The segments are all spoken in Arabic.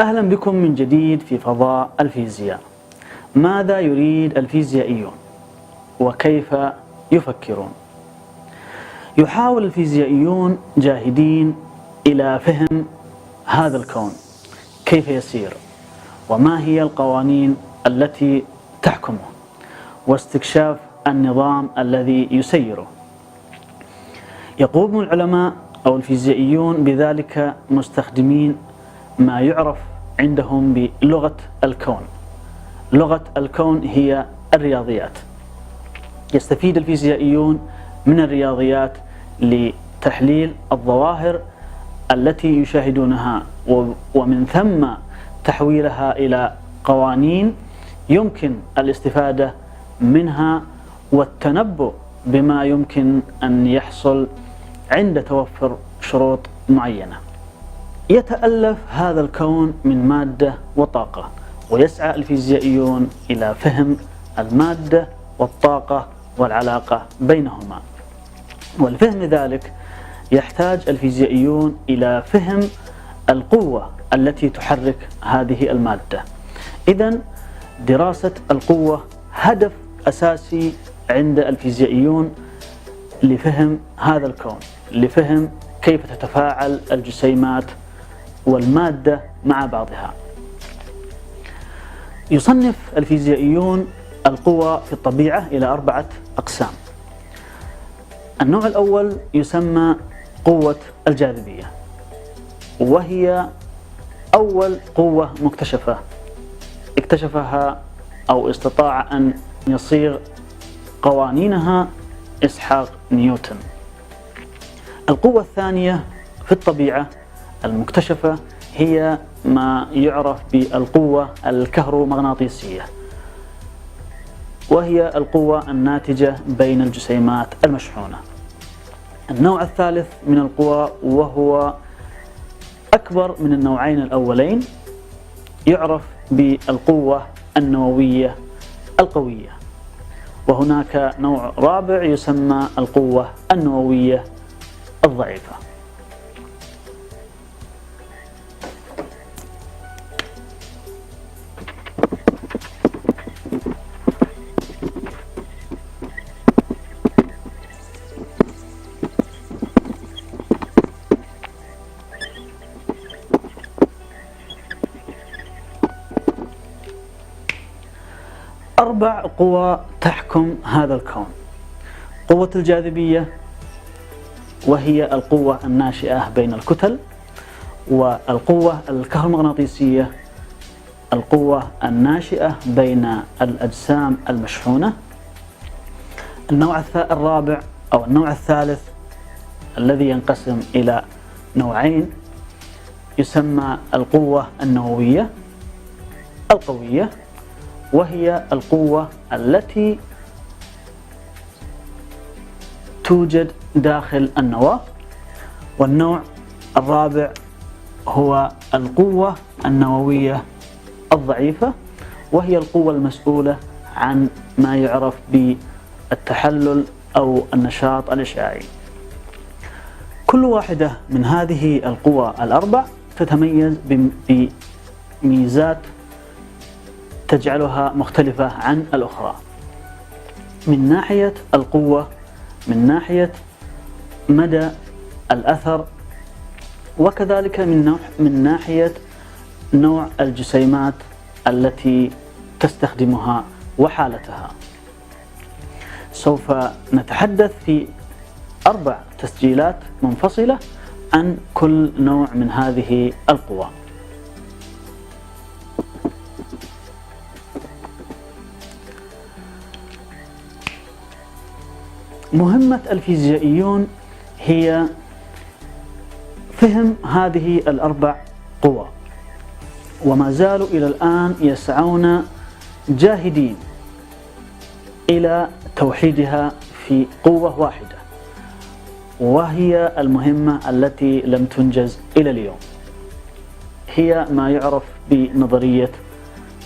أهلا بكم من جديد في فضاء الفيزياء. ماذا يريد الفيزيائيون؟ وكيف يفكرون؟ يحاول الفيزيائيون جاهدين إلى فهم هذا الكون، كيف يسير، وما هي القوانين التي تحكمه، واستكشاف النظام الذي يسيره. يقوم العلماء أو الفيزيائيون بذلك مستخدمين ما يعرف عندهم بلغة الكون. لغة الكون هي الرياضيات. يستفيد الفيزيائيون من الرياضيات لتحليل الظواهر التي يشاهدونها، ومن ثم تحويلها إلى قوانين يمكن الاستفادة منها والتنبؤ بما يمكن أن يحصل عند توفر شروط معينة. يتألف هذا الكون من مادة وطاقة، ويسعى الفيزيائيون إلى فهم المادة والطاقة والعلاقة بينهما. والفهم ذلك يحتاج الفيزيائيون إلى فهم القوة التي تحرك هذه المادة. إذن دراسة القوة هدف أساسي عند الفيزيائيون لفهم هذا الكون، لفهم كيف تتفاعل الجسيمات والمادة مع بعضها. يصنف الفيزيائيون القوى في الطبيعة إلى 4 أقسام. النوع الأول يسمى قوة الجاذبية، وهي أول قوة مكتشفة اكتشفها أو استطاع أن يصيغ قوانينها إسحاق نيوتن. القوة الثانية في الطبيعة المكتشفة هي ما يعرف بالقوة الكهرومغناطيسية، وهي القوة الناتجة بين الجسيمات المشحونة. النوع الثالث من القوى، وهو أكبر من النوعين الأولين، يعرف بالقوة النووية القوية. وهناك نوع رابع يسمى القوة النووية الضعيفة. أربع قوى تحكم هذا الكون. قوة الجاذبية، وهي القوة الناشئة بين الكتل، والقوة الكهرومغناطيسية القوة الناشئة بين الأجسام المشحونة. النوع الرابع أو النوع الثالث الذي ينقسم إلى نوعين يسمى القوة النووية القوية، وهي القوة التي توجد داخل النواة. والنوع الرابع هو القوة النووية الضعيفة، وهي القوة المسؤولة عن ما يعرف بالتحلل أو النشاط الإشعاعي. كل واحدة من هذه القوى الأربع تتميز بميزات تجعلها مختلفة عن الأخرى، من ناحية القوة، من ناحية مدى الأثر، وكذلك من ناحية نوع الجسيمات التي تستخدمها وحالتها. سوف نتحدث في 4 تسجيلات منفصلة عن كل نوع من هذه القوى. مهمة الفيزيائيون هي فهم هذه ال4 قوى، وما زالوا إلى الآن يسعون جاهدين إلى توحيدها في قوة واحدة، وهي المهمة التي لم تنجز إلى اليوم. هي ما يعرف بنظرية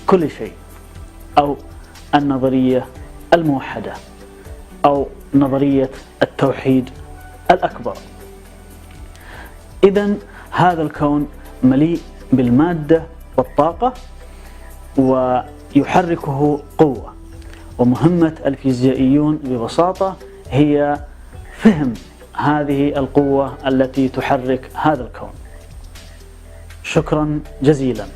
كل شيء، أو النظرية الموحدة، أو نظرية التوحيد الأكبر. إذن هذا الكون مليء بالمادة والطاقة ويحركه قوة. ومهمة الفيزيائيون ببساطة هي فهم هذه القوة التي تحرك هذا الكون. شكرا جزيلا.